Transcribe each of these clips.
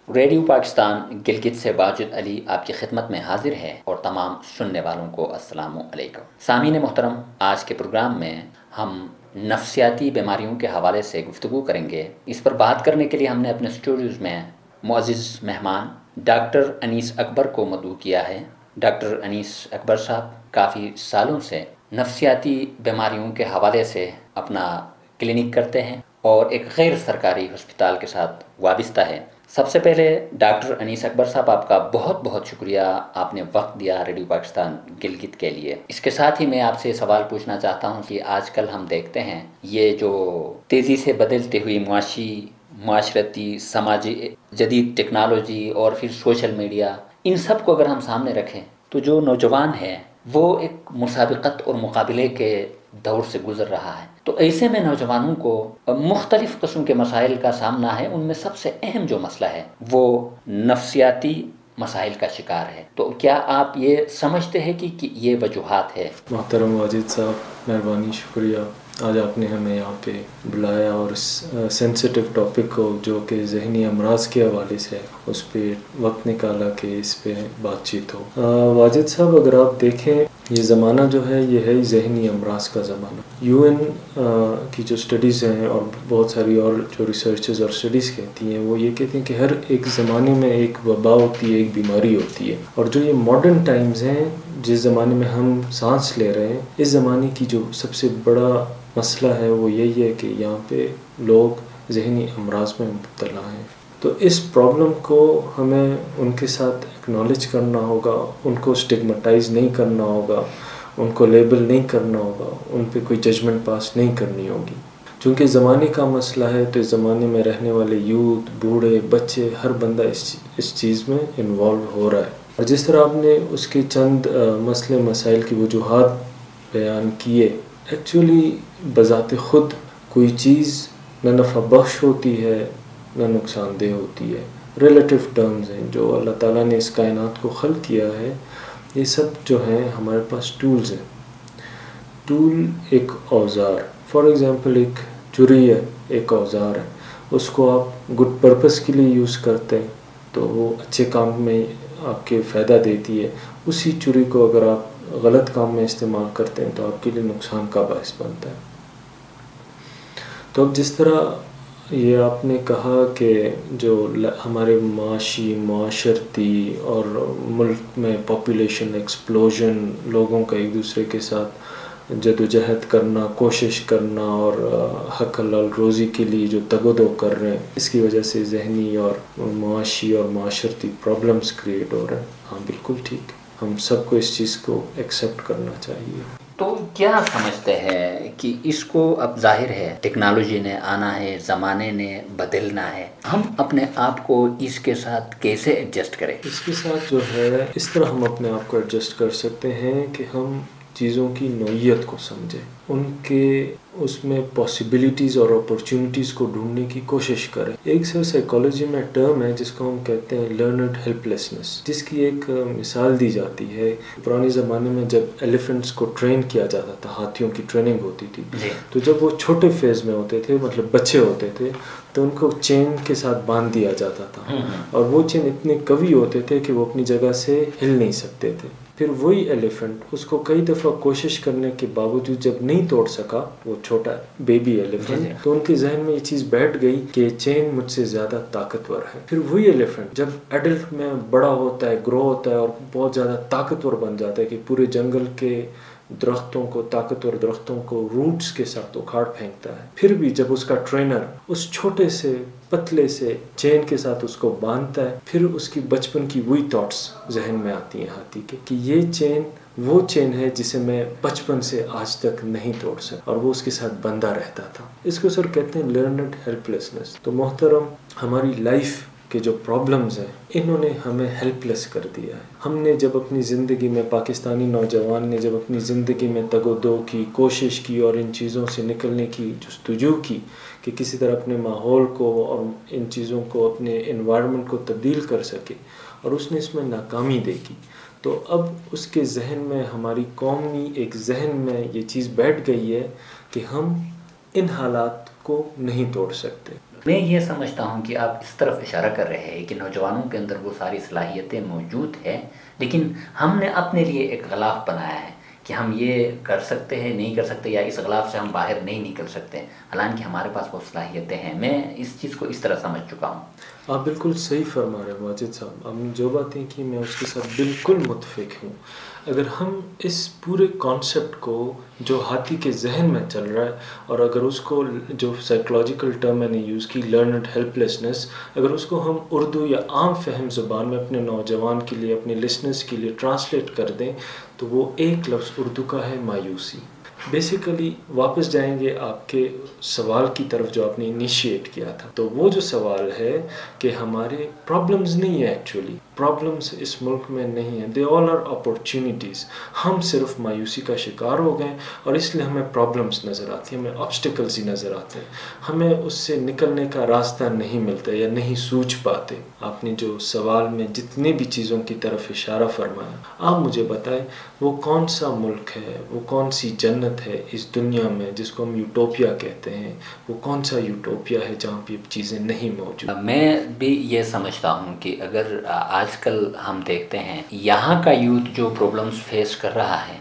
Radio Pakistan Gilgit سے واجد علی آپ کی خدمت میں حاضر ہے اور تمام سننے والوں کو السلام علیکم۔ سامعین محترم، آج کے پروگرام میں ہم نفسیاتی بیماریوں کے حوالے سے گفتگو کریں گے۔ اس پر بات کرنے کے لیے ہم نے اپنے اسٹوڈیوز میں معزز مہمان ڈاکٹر انیس اکبر کو مدعو کیا ہے۔ ڈاکٹر انیس اکبر صاحب کافی سالوں سے نفسیاتی بیماریوں کے حوالے سے اپنا کلینک کرتے ہیں اور ایک غیر سرکاری ہسپتال کے ساتھ وابستہ ہے۔ سب سے پہلے ڈاکٹر انیس اکبر صاحب، آپ کا بہت بہت شکریہ، آپ نے وقت دیا ریڈیو پاکستان گلگت کے لیے۔ اس کے ساتھ ہی میں آپ سے سوال پوچھنا چاہتا ہوں کہ آج کل ہم دیکھتے ہیں یہ جو تیزی سے بدلتی ہوئی معاشرتی، سماجی، جدید ٹیکنالوجی اور پھر سوشل میڈیا، ان سب کو اگر ہم سامنے رکھیں تو جو نوجوان ہے وہ ایک مسابقت اور مقابلے کے دور سے گزر رہا ہے۔ تو ایسے میں نوجوانوں کو مختلف قسم کے مسائل کا سامنا ہے۔ ان میں سب سے اہم جو مسئلہ ہے وہ نفسیاتی مسائل کا شکار ہے۔ تو کیا آپ یہ سمجھتے ہیں کہ یہ وجوہات ہے؟ محترم واجد صاحب، مہربانی، شکریہ، آج آپ نے ہمیں یہاں پہ بلایا اور اس سینسیٹیو ٹاپک کو جو کہ ذہنی امراض کے حوالے سے اس پہ وقت نکالا کہ اس پہ بات چیت ہو۔ واجد صاحب، اگر آپ دیکھیں یہ زمانہ جو ہے یہ ہے ذہنی امراض کا زمانہ۔ یو این کی جو اسٹڈیز ہیں اور بہت ساری اور جو ریسرچز اور اسٹڈیز کہتی ہیں وہ یہ کہتی ہیں کہ ہر ایک زمانے میں ایک وبا ہوتی ہے، ایک بیماری ہوتی ہے، اور جو یہ ماڈرن ٹائمز ہیں، جس زمانے میں ہم سانس لے رہے ہیں، اس زمانے کی جو سب سے بڑا مسئلہ ہے وہ یہی ہے کہ یہاں پہ لوگ ذہنی امراض میں مبتلا ہیں۔ تو اس پرابلم کو ہمیں ان کے ساتھ اکنالج کرنا ہوگا، ان کو اسٹگمٹائز نہیں کرنا ہوگا، ان کو لیبل نہیں کرنا ہوگا، ان پہ کوئی ججمنٹ پاس نہیں کرنی ہوگی۔ چونکہ زمانے کا مسئلہ ہے تو اس زمانے میں رہنے والے یوتھ، بوڑھے، بچے، ہر بندہ اس چیز میں انوالو ہو رہا ہے۔ اور جس طرح آپ نے اس کے چند مسئلے مسائل کی وجوہات بیان کیے، ایکچولی بذات خود کوئی چیز نہ نفع بخش ہوتی ہے نہ نقصان دہ ہوتی ہے۔ ریلیٹیو ٹرمز ہیں جو اللہ تعالیٰ نے اس کائنات کو خلق کیا ہے، یہ سب جو ہیں ہمارے پاس ٹولز ہیں۔ ٹول ایک اوزار، فار ایگزامپل ایک چری ہے، ایک اوزار ہے، اس کو آپ گڈ پرپس کے لیے یوز کرتے ہیں تو وہ اچھے کام میں آپ کے فائدہ دیتی ہے۔ اسی چری کو اگر آپ غلط کام میں استعمال کرتے ہیں تو آپ کے لیے نقصان کا باعث بنتا ہے۔ تو اب جس طرح یہ آپ نے کہا کہ جو ہمارے معاشرتی اور ملک میں پاپولیشن ایکسپلوژن، لوگوں کا ایک دوسرے کے ساتھ جدوجہد کرنا، کوشش کرنا اور حق حلال روزی کے لیے جو تگ و دو کر رہے ہیں، اس کی وجہ سے ذہنی اور معاشی اور معاشرتی پرابلمز کریٹ ہو رہے ہیں۔ ہاں بالکل ٹھیک، ہم سب کو اس چیز کو ایکسیپٹ کرنا چاہیے۔ تو کیا سمجھتے ہیں کہ اس کو، اب ظاہر ہے ٹیکنالوجی نے آنا ہے، زمانے نے بدلنا ہے، ہم اپنے آپ کو اس کے ساتھ کیسے ایڈجسٹ کریں؟ اس کے ساتھ جو ہے اس طرح ہم اپنے آپ کو ایڈجسٹ کر سکتے ہیں کہ ہم چیزوں کی نوعیت کو سمجھیں، ان کے اس میں پاسبلٹیز اور اپرچونٹیز کو ڈھونڈنے کی کوشش کریں۔ ایک سائیکالوجی میں ٹرم ہے جس کو ہم کہتے ہیں لرنڈ ہیلپ لیسنس، جس کی ایک مثال دی جاتی ہے۔ پرانے زمانے میں جب ایلیفنٹس کو ٹرین کیا جاتا تھا، ہاتھیوں کی ٹریننگ ہوتی تھی، تو جب وہ چھوٹے فیز میں ہوتے تھے، مطلب بچے ہوتے تھے، تو ان کو چین کے ساتھ باندھ دیا جاتا تھا، اور وہ چین اتنے قوی ہوتے تھے کہ وہ اپنی جگہ سے ہل نہیں سکتے تھے۔ پھر وہی ایلیفنٹ اس کو کئی دفعہ کوشش کرنے کے باوجود جب نہیں توڑ سکا، وہ چھوٹا بیبی ایلیفنٹ، تو ان کے ذہن میں یہ چیز بیٹھ گئی کہ چین مجھ سے زیادہ طاقتور ہے۔ پھر وہی ایلیفنٹ جب ایڈلٹ میں بڑا ہوتا ہے، گرو ہوتا ہے اور بہت زیادہ طاقتور بن جاتا ہے کہ پورے جنگل کے درختوں کو، طاقتور درختوں کو روٹس کے ساتھ اکھاڑ پھینکتا ہے، پھر بھی جب اس کا ٹرینر اس چھوٹے سے پتلے سے چین کے ساتھ اس کو باندھتا ہے، پھر اس کی بچپن کی وہی تھاٹس ذہن میں آتی ہیں ہاتھی کے کہ یہ چین وہ چین ہے جسے میں بچپن سے آج تک نہیں توڑ سکا، اور وہ اس کے ساتھ بندھا رہتا تھا۔ اس کو سر کہتے ہیں لرنڈ ہیلپ لیسنس۔ تو محترم، ہماری لائف کے جو پرابلمز ہیں انہوں نے ہمیں ہیلپ لیس کر دیا ہے۔ ہم نے جب اپنی زندگی میں، پاکستانی نوجوان نے جب اپنی زندگی میں تگ و دو کی، کوشش کی اور ان چیزوں سے نکلنے کی جستجو کی کہ کسی طرح اپنے ماحول کو اور ان چیزوں کو، اپنے انوائرمنٹ کو تبدیل کر سکے، اور اس نے اس میں ناکامی دیکھی، تو اب اس کے ذہن میں، ہماری قومی ایک ذہن میں یہ چیز بیٹھ گئی ہے کہ ہم ان حالات کو نہیں توڑ سکتے۔ میں یہ سمجھتا ہوں کہ آپ اس طرف اشارہ کر رہے ہیں کہ نوجوانوں کے اندر وہ ساری صلاحیتیں موجود ہیں، لیکن ہم نے اپنے لیے ایک غلاف بنایا ہے کہ ہم یہ کر سکتے ہیں، نہیں کر سکتے، یا اس غلاف سے ہم باہر نہیں نکل سکتے، حالانکہ ہمارے پاس وہ صلاحیتیں ہیں۔ میں اس چیز کو اس طرح سمجھ چکا ہوں۔ آپ بالکل صحیح فرما رہے ہیں واجد صاحب، آپ نے جو باتیں کی میں اس کے ساتھ بالکل متفق ہوں۔ اگر ہم اس پورے کانسیپٹ کو جو ہاتھی کے ذہن میں چل رہا ہے، اور اگر اس کو جو سائیکولوجیکل ٹرم میں نے یوز کی لرنڈ ہیلپ لیسنس، اگر اس کو ہم اردو یا عام فہم زبان میں اپنے نوجوان کے لیے، اپنے لسنرس کے لیے ٹرانسلیٹ کر دیں، تو وہ ایک لفظ اردو کا ہے مایوسی۔ بیسیکلی واپس جائیں گے آپ کے سوال کی طرف جو آپ نے انیشیٹ کیا تھا، تو وہ جو سوال ہے کہ ہمارے پرابلمز نہیں ہیں، ایکچولی پرابلمز اس ملک میں نہیں ہیں، دے آل آر اپورچونیٹیز۔ ہم صرف مایوسی کا شکار ہو گئے اور اس لیے ہمیں پرابلمز نظر آتی ہیں، ہمیں آبسٹیکلز ہی نظر آتے ہیں، ہمیں اس سے نکلنے کا راستہ نہیں ملتا یا نہیں سوچ پاتے۔ آپ نے جو سوال میں جتنے بھی چیزوں کی طرف اشارہ فرمایا، آپ مجھے بتائیں وہ کون سا ملک ہے، وہ کون سی جنت ہے اس دنیا میں جس کو ہم یوٹوپیا کہتے ہیں، وہ کون سا یوٹوپیا ہے جہاں پہ چیزیں نہیں موجود؟ میں بھی یہ سمجھتا ہوں کہ اگر آج کل ہم دیکھتے ہیں یہاں کا یوتھ جو پرابلمز فیس کر رہا ہے،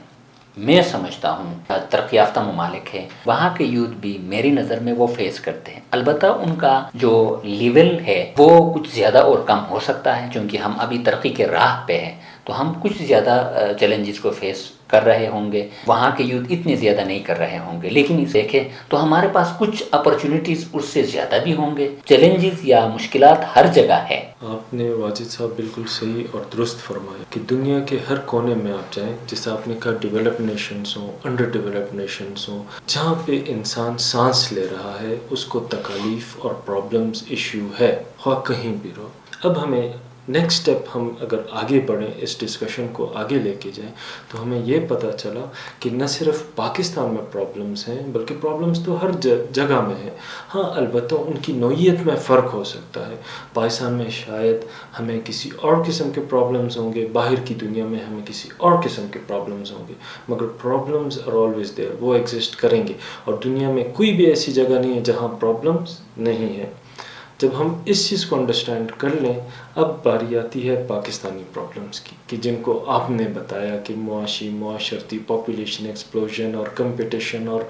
میں سمجھتا ہوں ترقی یافتہ ممالک ہے، وہاں کے یوتھ بھی میری نظر میں وہ فیس کرتے ہیں۔ البتہ ان کا جو لیول ہے وہ کچھ زیادہ اور کم ہو سکتا ہے، کیونکہ ہم ابھی ترقی کے راہ پہ ہیں، تو ہم کچھ زیادہ چیلنجز کو فیس کر رہے ہوں گے، وہاں کے یوتھ اتنے زیادہ نہیں کر رہے ہوں گے، لیکن اس دیکھیں تو ہمارے پاس کچھ اپرچونیٹیز اس سے زیادہ بھی ہوں گے۔ چیلنجز یا مشکلات ہر جگہ ہے۔ آپ نے واجد صاحب بالکل صحیح اور درست فرمایا کہ دنیا کے ہر کونے میں آپ جائیں، جیسے آپ نے کہا ڈیولپ نیشنز ہوں، انڈر ڈیولپ نیشنز ہوں، جہاں پہ انسان سانس لے رہا ہے اس کو تکالیف اور پرابلمز ایشو ہے، خواہ کہیں بھی رہو۔ اب ہمیں نیکسٹ اسٹیپ، ہم اگر آگے بڑھیں، اس ڈسکشن کو آگے لے کے جائیں، تو ہمیں یہ پتہ چلا کہ نہ صرف پاکستان میں پرابلمز ہیں بلکہ پرابلمز تو ہر جگہ میں ہیں۔ ہاں البتہ ان کی نوعیت میں فرق ہو سکتا ہے۔ پاکستان میں شاید ہمیں کسی اور قسم کے پرابلمز ہوں گے، باہر کی دنیا میں ہمیں کسی اور قسم کے پرابلمز ہوں گے، مگر پرابلمز آر آلویز دیئر، وہ ایگزسٹ کریں گے، اور دنیا میں کوئی بھی ایسی جگہ نہیں ہے جہاں پرابلمز نہیں ہیں۔ جب ہم اس چیز کو انڈرسٹینڈ کر لیں، اب باری آتی ہے پاکستانی پرابلمز کی، کہ جن کو آپ نے بتایا کہ معاشرتی پاپولیشن ایکسپلوژن اور کمپٹیشن اور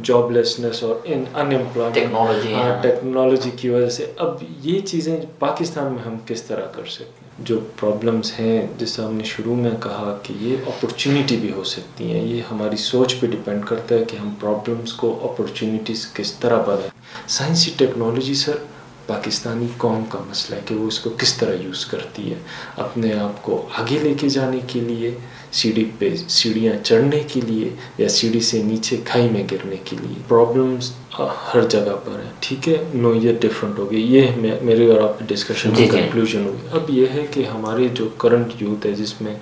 جاب لیسنس اور ان ایمپلائمنٹ، ٹیکنالوجی کی وجہ سے اب یہ چیزیں پاکستان میں ہم کس طرح کر سکتے ہیں؟ جو پرابلمز ہیں، جیسے ہم نے شروع میں کہا کہ یہ اپورچونیٹی بھی ہو سکتی ہیں، یہ ہماری سوچ پہ ڈیپینڈ کرتا ہے کہ ہم پرابلمز کو اپورچونیٹیز کس طرح بنائیں۔ سائنسی ٹیکنالوجی سر پاکستانی قوم کا مسئلہ ہے کہ وہ اس کو کس طرح یوز کرتی ہے، اپنے آپ کو آگے لے کے جانے کے لیے، سیڑھی پہ سیڑھیاں چڑھنے کے لیے، یا سیڑھی سے نیچے کھائی میں گرنے کے لیے۔ پرابلمز ہر جگہ پر ہیں، ٹھیک ہے، نوعیت ڈفرینٹ ہوگی۔ یہ میرے اور آپ کی ڈسکشن کی کنکلوژن ہوگی۔ اب یہ ہے کہ ہمارے جو کرنٹ یوتھ ہے، جس میں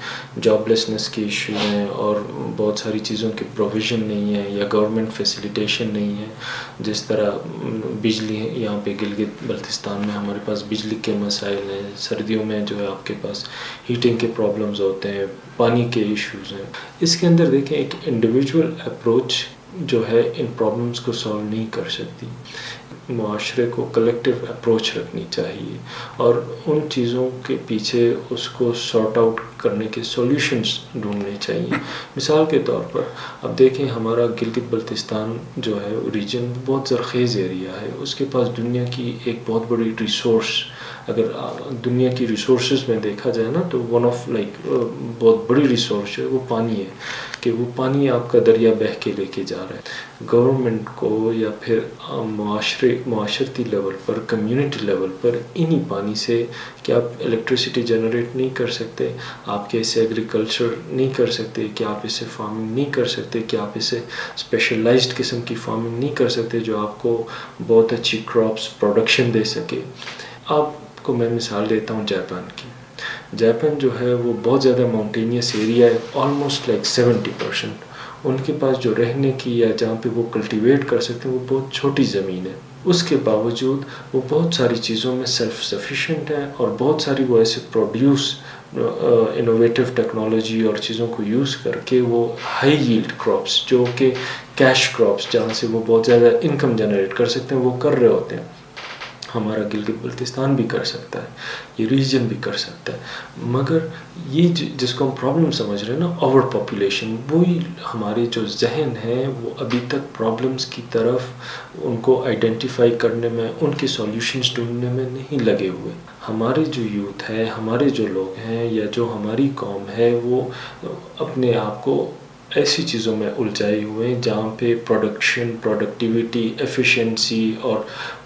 جاب لیسنس کے ایشو ہیں اور بہت ساری چیزوں کی پروویژن نہیں ہے یا گورنمنٹ فیسیلیٹیشن نہیں ہے، جس طرح بجلی یہاں پہ گلگت بلتستان میں ہمارے پاس بجلی کے مسائل ہیں، سردیوں میں جو ہے آپ کے پاس ہیٹنگ کے پرابلمز ہوتے ہیں، پانی کے ایشوز ہیں۔ اس کے اندر دیکھیں ایک انڈیویجول اپروچ جو ہے ان پرابلمز کو سالو نہیں کر سکتی، معاشرے کو کلیکٹیو اپروچ رکھنی چاہیے اور ان چیزوں کے پیچھے اس کو سارٹ آؤٹ کرنے کے سولوشنز ڈھونڈنے چاہیے۔ مثال کے طور پر اب دیکھیں ہمارا گلگت بلتستان جو ہے ریجن بہت زرخیز ایریا ہے، اس کے پاس دنیا کی ایک بہت بڑی ریسورس، اگر دنیا کی ریسورسز میں دیکھا جائے نا تو ون آف بہت بڑی ریسورس ہے وہ پانی ہے، کہ وہ پانی آپ کا دریا بہہ کے لے کے جا رہا ہے۔ گورنمنٹ کو یا پھر معاشرتی لیول پر، کمیونٹی لیول پر انہی پانی سے کیا آپ الیکٹریسٹی جنریٹ نہیں کر سکتے، آپ کیسے ایگریکلچر نہیں کر سکتے، کہ آپ اسے فارمنگ نہیں کر سکتے، کہ آپ اسے اسپیشلائزڈ قسم کی فارمنگ نہیں کر سکتے جو آپ کو بہت اچھی کراپس پروڈکشن دے سکے۔ آپ کو میں مثال دیتا ہوں جاپان کی۔ جاپان جو ہے وہ بہت زیادہ ماؤنٹینیس ایریا ہے، آلموسٹ 70%۔ ان کے پاس جو رہنے کی یا جہاں پہ وہ کلٹیویٹ کر سکتے ہیں وہ بہت چھوٹی زمین ہے، اس کے باوجود وہ بہت ساری چیزوں میں سیلف سفیشینٹ ہیں اور بہت ساری وہ ایسے پروڈیوس انوویٹو ٹیکنالوجی اور چیزوں کو یوز کر کے وہ ہائی ییلڈ کراپس جو کہ کیش کراپس جہاں سے وہ بہت زیادہ انکم جنریٹ کر سکتے ہیں وہ کر رہے ہوتے ہیں۔ ہمارا گلگت بلتستان بھی کر سکتا ہے, یہ ریجن بھی کر سکتا ہے. مگر یہ جس کو ہم پرابلم سمجھ رہے ہیں نا, اوور پاپولیشن, وہی ہمارے جو ذہن ہے وہ ابھی تک پرابلمس کی طرف ان کو آئیڈینٹیفائی کرنے میں, ان کے سولوشنز ڈھونڈنے میں نہیں لگے ہوئے. ہمارے جو یوتھ ہے, ہمارے جو لوگ ہیں یا جو ہماری قوم ہے, وہ اپنے آپ کو ایسی چیزوں میں الجھائے ہوئے ہیں جہاں پہ پروڈکٹیوٹی, ایفیشنسی اور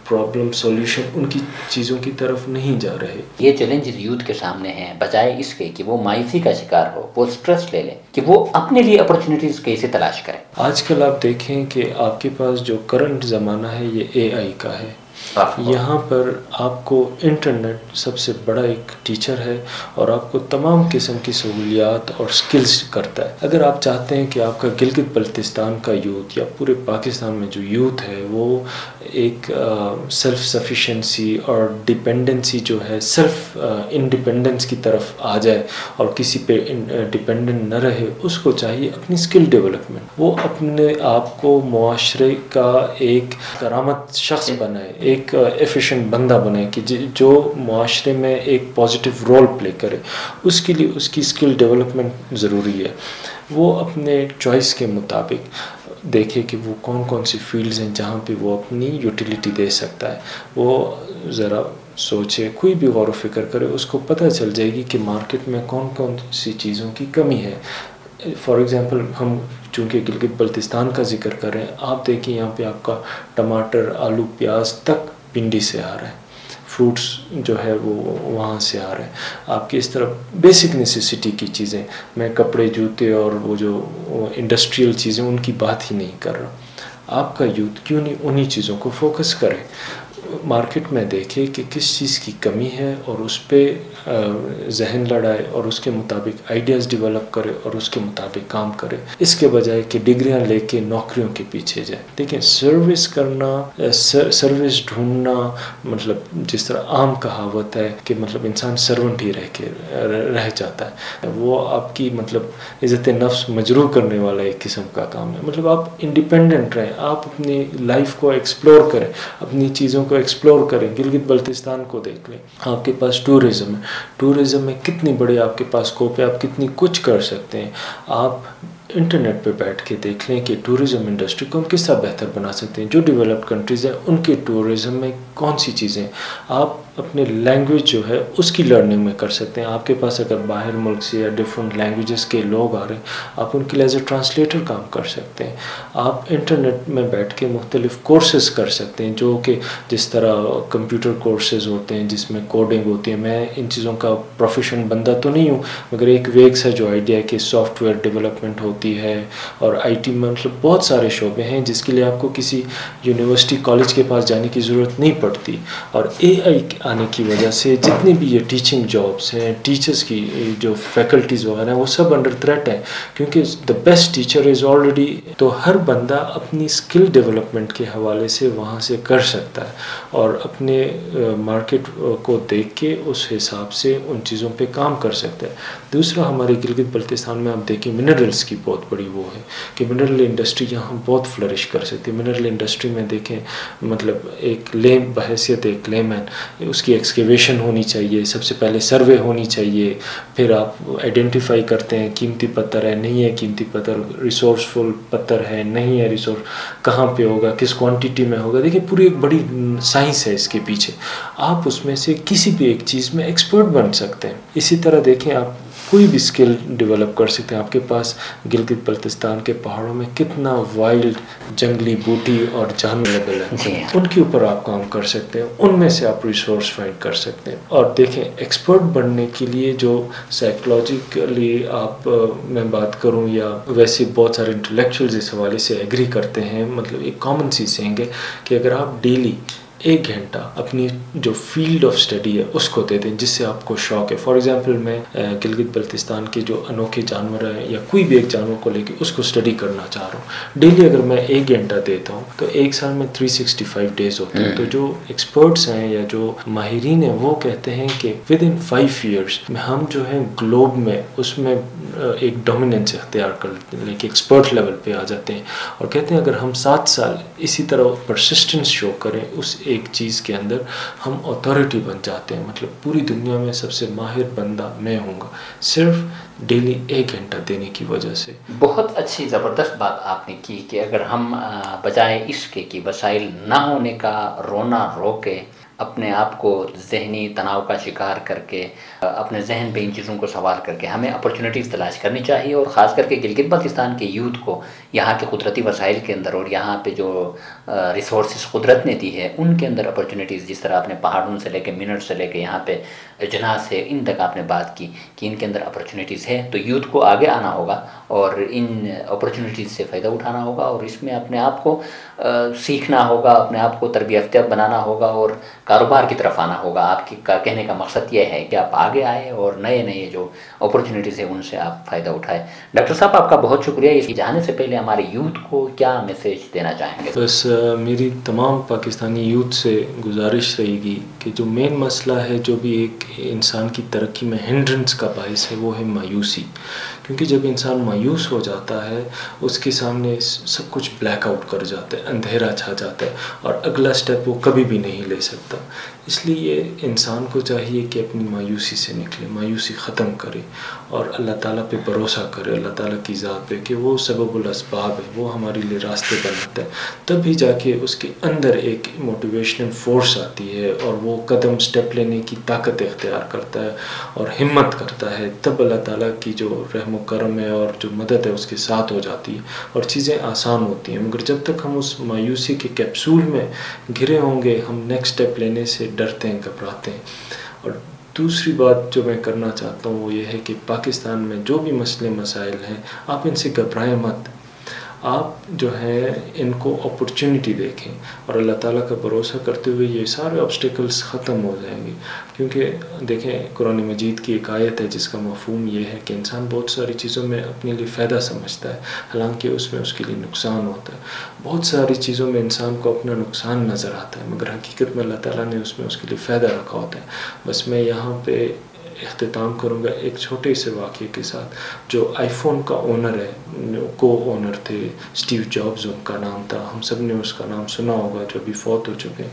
پرابلم سولوشن ان کی چیزوں کی طرف نہیں جا رہے. یہ چیلنجز یوتھ کے سامنے ہیں, بجائے اس کے کہ وہ مایوسی کا شکار ہو, وہ سٹریس لے لیں, کہ وہ اپنے لیے اپرچونیٹیز کیسے تلاش کریں. آج کل آپ دیکھیں کہ آپ کے پاس جو کرنٹ زمانہ ہے یہ AI کا ہے. یہاں پر آپ کو انٹرنیٹ سب سے بڑا ایک ٹیچر ہے اور آپ کو تمام قسم کی سہولیات اور سکلز کرتا ہے. اگر آپ چاہتے ہیں کہ آپ کا گلگت بلتستان کا یوتھ یا پورے پاکستان میں جو یوتھ ہے وہ ایک سیلف سفیشنسی اور ڈیپینڈنسی جو ہے, سیلف انڈیپینڈنس کی طرف آ جائے اور کسی پہ ڈیپینڈنٹ نہ رہے, اس کو چاہیے اپنی سکل ڈیولپمنٹ. وہ اپنے آپ کو معاشرے کا ایک کرامت شخص بنائے, ایک ایفیشنٹ بندہ بنے کہ جو معاشرے میں ایک پازیٹیو رول پلے کرے. اس کے لیے اس کی اسکل ڈیولپمنٹ ضروری ہے. وہ اپنے چوائس کے مطابق دیکھے کہ وہ کون کون سی فیلڈز ہیں جہاں پہ وہ اپنی یوٹیلیٹی دے سکتا ہے. وہ ذرا سوچے, کوئی بھی غور و فکر کرے, اس کو پتہ چل جائے گی کہ مارکیٹ میں کون کون سی چیزوں کی کمی ہے. فار ایگزامپل ہم چونکہ گلگت بلتستان کا ذکر کر رہے ہیں, آپ دیکھیں یہاں پہ آپ کا ٹماٹر, آلو, پیاز تک پنڈی سے آ رہا ہے, فروٹس جو ہے وہ وہاں سے آ رہے ہیں. آپ کی اس طرح بیسک نیسیسٹی کی چیزیں, میں کپڑے, جوتے اور وہ جو انڈسٹریل چیزیں ان کی بات ہی نہیں کر رہا. آپ کا یوتھ کیوں نہیں انہی چیزوں کو فوکس کرے, مارکیٹ میں دیکھے کہ کس چیز کی کمی ہے اور اس پہ ذہن لڑائے اور اس کے مطابق آئیڈیاز ڈیولپ کرے اور اس کے مطابق کام کرے, اس کے بجائے کہ ڈگریاں لے کے نوکریوں کے پیچھے جائے. دیکھیں سروس کرنا, سروس ڈھونڈنا, مطلب جس طرح عام کہاوت ہے کہ مطلب انسان سرونٹ ہی رہ جاتا ہے, وہ آپ کی مطلب عزت نفس مجروح کرنے والا ایک قسم کا کام ہے. مطلب آپ انڈیپینڈنٹ رہیں, آپ اپنی لائف کو ایکسپلور کریں, اپنی چیزوں کو ایکسپلور کریں. گلگت بلتستان کو دیکھ لیں, آپ کے پاس ٹورزم ہے, ٹورزم میں کتنی بڑی آپ کے پاس اسکوپ ہے, آپ کتنی کچھ کر سکتے ہیں. آپ انٹرنیٹ پہ بیٹھ کے دیکھ لیں کہ ٹورزم انڈسٹری کو ہم کس طرح بہتر بنا سکتے ہیں. جو ڈیولپڈ کنٹریز ہیں ان کے ٹورزم میں کون سی چیزیں, آپ اپنے لینگویج جو ہے اس کی لرننگ میں کر سکتے ہیں. آپ کے پاس اگر باہر ملک سے یا ڈفرینٹ لینگویجز کے لوگ آ رہے ہیں, آپ ان کے لیے ایز اے ٹرانسلیٹر کام کر سکتے ہیں. آپ انٹرنیٹ میں بیٹھ کے مختلف کورسز کر سکتے ہیں, جو کہ جس طرح کمپیوٹر کورسز ہوتے ہیں جس میں کوڈنگ ہوتی ہے. میں ان چیزوں کا پروفیشن بندہ تو نہیں ہوں, مگر ایک ویگ سا جو آئیڈیا ہے کہ سافٹ ویئر ڈیولپمنٹ ہوتی ہے اور IT میں مطلب بہت سارے شعبے ہیں جس کے لیے آپ کو کسی یونیورسٹی کالج کے پاس جانے کی ضرورت نہیں پڑتی. اور AI آنے کی وجہ سے جتنی بھی یہ ٹیچنگ جابس ہیں, ٹیچرز کی جو فیکلٹیز وغیرہ ہیں, وہ سب انڈر تھریٹ ہیں, کیونکہ the best teacher is already. تو ہر بندہ اپنی اسکل ڈیولپمنٹ کے حوالے سے وہاں سے کر سکتا ہے اور اپنے مارکیٹ کو دیکھ کے اس حساب سے ان چیزوں پہ کام کر سکتا ہے. دوسرا, ہمارے گلگت بلتستان میں آپ دیکھیں منرلس کی بہت بڑی وہ ہے کہ منرل انڈسٹری یہاں بہت فلرش کر سکتی ہے. منرل انڈسٹری میں دیکھیں مطلب ایک لیم بحیثیت ایک لیمن, اس کی ایکسکیویشن ہونی چاہیے, سب سے پہلے سروے ہونی چاہیے, پھر آپ آئیڈینٹیفائی کرتے ہیں قیمتی پتھر ہے نہیں ہے, قیمتی پتھر ریسورسفل پتھر ہے نہیں ہے, ریسورس کہاں پہ ہوگا, کس کوانٹیٹی میں ہوگا. دیکھیں پوری ایک بڑی سائنس ہے اس کے پیچھے. آپ اس میں سے کسی بھی ایک چیز میں ایکسپرٹ بن سکتے ہیں. اسی طرح دیکھیں آپ کوئی بھی اسکل ڈیولپ کر سکتے ہیں. آپ کے پاس گلگت بلتستان کے پہاڑوں میں کتنا وائلڈ جنگلی بوٹی اور جانور لیبل ہے, ان کے اوپر آپ کام کر سکتے ہیں, ان میں سے آپ ریسورس فائنڈ کر سکتے ہیں. اور دیکھیں ایکسپرٹ بننے کے لیے جو سائیکولوجیکلی آپ میں بات کروں یا ویسے بہت سارے انٹلیکچوئلز اس حوالے سے ایگری کرتے ہیں, مطلب ایک کامن سی سینگ ہے کہ اگر آپ ڈیلی 1 گھنٹہ اپنی جو فیلڈ آف اسٹڈی ہے اس کو دے دیں جس سے آپ کو شوق ہے. فار ایگزامپل میں گلگت بلتستان کے جو انوکھے جانور ہیں یا کوئی بھی ایک جانور کو لے کے اس کو اسٹڈی کرنا چاہ رہا ہوں, ڈیلی اگر میں 1 گھنٹہ دیتا ہوں تو ایک سال میں 365 ڈیز ہوتے ہیں. تو جو ایکسپرٹس ہیں یا جو ماہرین ہیں وہ کہتے ہیں کہ ود ان 5 ایئرس میں ہم جو ہے گلوب میں اس میں ایک ڈومیننس اختیار کر لیں کہ ایکسپرٹ لیول پہ آ جاتے ہیں, اور کہتے ہیں اگر ہم 7 سال اسی طرح پرسسٹنس شو کریں اس ایک چیز کے اندر ہم اتھارٹی بن جاتے ہیں. مطلب پوری دنیا میں سب سے ماہر بندہ میں ہوں گا صرف ڈیلی 1 گھنٹہ دینے کی وجہ سے. بہت اچھی زبردست بات آپ نے کی کہ اگر ہم بجائے اس کے کہ وسائل نہ ہونے کا رونا رو کے اپنے آپ کو ذہنی تناؤ کا شکار کر کے اپنے ذہن پہ ان چیزوں کو سوار کر کے ہمیں اپرچونیٹیز تلاش کرنی چاہیے، اور خاص کر کے گلگت بلتستان کے یوتھ کو یہاں کے قدرتی وسائل کے اندر اور یہاں پہ جو ریسورسز قدرت نے دی ہے ان کے اندر اپرچونیٹیز، جس طرح آپ نے پہاڑوں سے لے کے منٹ سے لے کے یہاں پہ جناح سے ان تک آپ نے بات کی کہ ان کے اندر اپرچونیٹیز ہے، تو یوتھ کو آگے آنا ہوگا اور ان اپرچونیٹیز سے فائدہ اٹھانا ہوگا اور اس میں اپنے آپ کو سیکھنا ہوگا، اپنے آپ کو تربیت یافتہ بنانا ہوگا اور کاروبار کی طرف آنا ہوگا. آپ کی کہنے کا مقصد یہ ہے کہ آپ آگے آئے اور نئے نئے جو اپرچونیٹیز ہیں ان سے آپ فائدہ اٹھائیں. ڈاکٹر صاحب آپ کا بہت شکریہ. اس جانے سے پہلے ہمارے یوتھ کو کیا میسیج دینا چاہیں گے؟ بس میری تمام پاکستانی یوتھ سے گزارش رہے گی کہ جو مین مسئلہ ہے جو بھی ایک انسان کی ترقی میں ہنڈرنس کا باعث ہے وہ ہے مایوسی. کیونکہ جب انسان مایوس ہو جاتا ہے اس کے سامنے سب کچھ بلیک آؤٹ کر جاتا ہے، اندھیرا چھا جاتا ہے اور اگلا سٹیپ وہ کبھی بھی نہیں لے سکتا. اس لیے انسان کو چاہیے کہ اپنی مایوسی سے نکلے، مایوسی ختم کرے اور اللہ تعالیٰ پہ بھروسہ کرے، اللہ تعالیٰ کی ذات پہ کہ وہ سبب الاسباب ہے، وہ ہمارے لیے راستے بناتا ہے. تب ہی جا کے اس کے اندر ایک موٹیویشنل فورس آتی ہے اور وہ قدم سٹیپ لینے کی طاقت اختیار کرتا ہے اور ہمت کرتا ہے. تب اللہ تعالیٰ کی جو رحم و کرم ہے اور جو مدد ہے اس کے ساتھ ہو جاتی ہے اور چیزیں آسان ہوتی ہیں. مگر جب تک ہم اس مایوسی کے کیپسول میں گھرے ہوں گے ہم نیکسٹ سٹیپ لینے سے ڈرتے ہیں، گھبراتے ہیں. اور دوسری بات جو میں کرنا چاہتا ہوں وہ یہ ہے کہ پاکستان میں جو بھی مسئلے مسائل ہیں آپ ان سے گھبرائیں مت. آپ جو ہیں ان کو اپرچونٹی دیکھیں اور اللہ تعالیٰ کا بھروسہ کرتے ہوئے یہ سارے آبسٹیکلز ختم ہو جائیں گے. کیونکہ دیکھیں قرآن مجید کی ایک آیت ہے جس کا مفہوم یہ ہے کہ انسان بہت ساری چیزوں میں اپنے لیے فائدہ سمجھتا ہے حالانکہ اس میں اس کے لیے نقصان ہوتا ہے. بہت ساری چیزوں میں انسان کو اپنا نقصان نظر آتا ہے مگر حقیقت میں اللہ تعالیٰ نے اس میں اس کے لیے فائدہ رکھا ہوتا ہے. بس میں یہاں پہ اختتام کروں گا ایک چھوٹے سے واقعے کے ساتھ. جو آئی فون کا اونر ہے، کو اونر تھے اسٹیو جابز ان کا نام تھا، ہم سب نے اس کا نام سنا ہوگا جو ابھی فوت ہو چکے ہیں.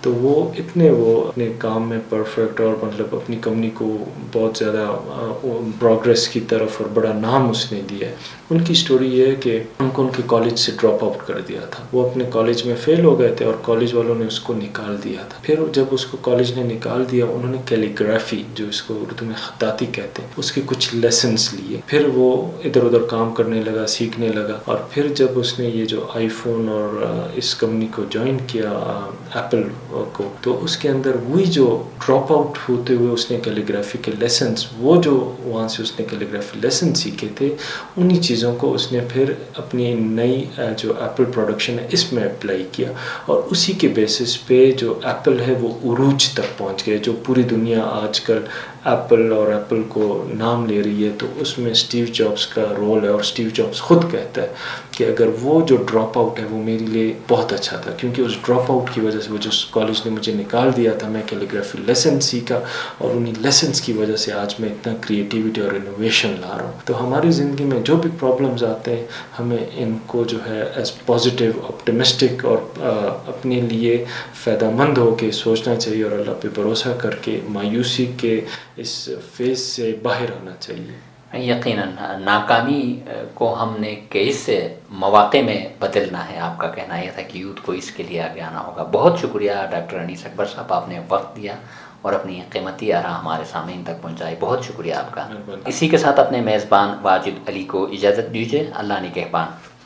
تو وہ اپنے کام میں پرفیکٹ اور مطلب اپنی کمپنی کو بہت زیادہ پروگریس کی طرف اور بڑا نام اس نے دیا ہے. ان کی سٹوری یہ ہے کہ ان کو ان کے کالج سے ڈراپ آؤٹ کر دیا تھا. وہ اپنے کالج میں فیل ہو گئے تھے اور کالج والوں نے اس کو نکال دیا تھا. پھر جب اس کو کالج نے نکال دیا انہوں نے کیلیگرافی جو اس کو اردو میں خطاطی کہتے ہیں اس کے کچھ لیسنس لیے. پھر وہ ادھر ادھر کام کرنے لگا، سیکھنے لگا. اور پھر جب اس نے یہ جو آئی فون اور اس کمپنی کو جوائن کیا ایپل کو، تو اس کے اندر وہی جو ڈراپ آؤٹ ہوتے ہوئے اس نے کیلیگرافی کے لیسنس، وہ جو وہاں سے اس نے کیلیگرافی لیسن سیکھے تھے انہی چیزوں کو اس نے پھر اپنی نئی جو ایپل پروڈکشن ہے اس میں اپلائی کیا اور اسی کے بیسس پہ جو ایپل ہے وہ عروج تک پہنچ گئے. جو پوری دنیا آج کل ایپل اور ایپل کو نام لے رہی ہے تو اس میں اسٹیو جابز کا رول ہے. اور اسٹیو جابز خود کہتا ہے کہ اگر وہ جو ڈراپ آؤٹ ہے وہ میرے لیے بہت اچھا تھا کیونکہ اس ڈراپ آؤٹ کی وجہ سے وہ جو کالج نے مجھے نکال دیا تھا میں کیلیگرافی لیسن سیکھا اور انہی لیسنس کی وجہ سے آج میں اتنا کریٹیوٹی اور انوویشن لا رہا ہوں. تو ہماری زندگی میں جو بھی پرابلمز آتے ہیں ہمیں ان کو جو ہے ایز پازیٹیو آپٹمسٹک اور اپنے لیے فائدہ مند ہو کے سوچنا چاہیے اور اللہ پہ بھروسہ کر کے مایوسی کے اس فیز سے باہر آنا چاہیے. یقیناً ناکامی کو ہم نے کیس سے مواقع میں بدلنا ہے. آپ کا کہنا یہ تھا کہ یوتھ کو اس کے لیے آگے آنا ہوگا. بہت شکریہ ڈاکٹر انیس اکبر صاحب، آپ نے وقت دیا اور اپنی قیمتی آراء ہمارے سامعین تک پہنچائی. بہت شکریہ آپ کا. اسی کے ساتھ اپنے میزبان واجد علی کو اجازت دیجیے. اللہ نگہبان.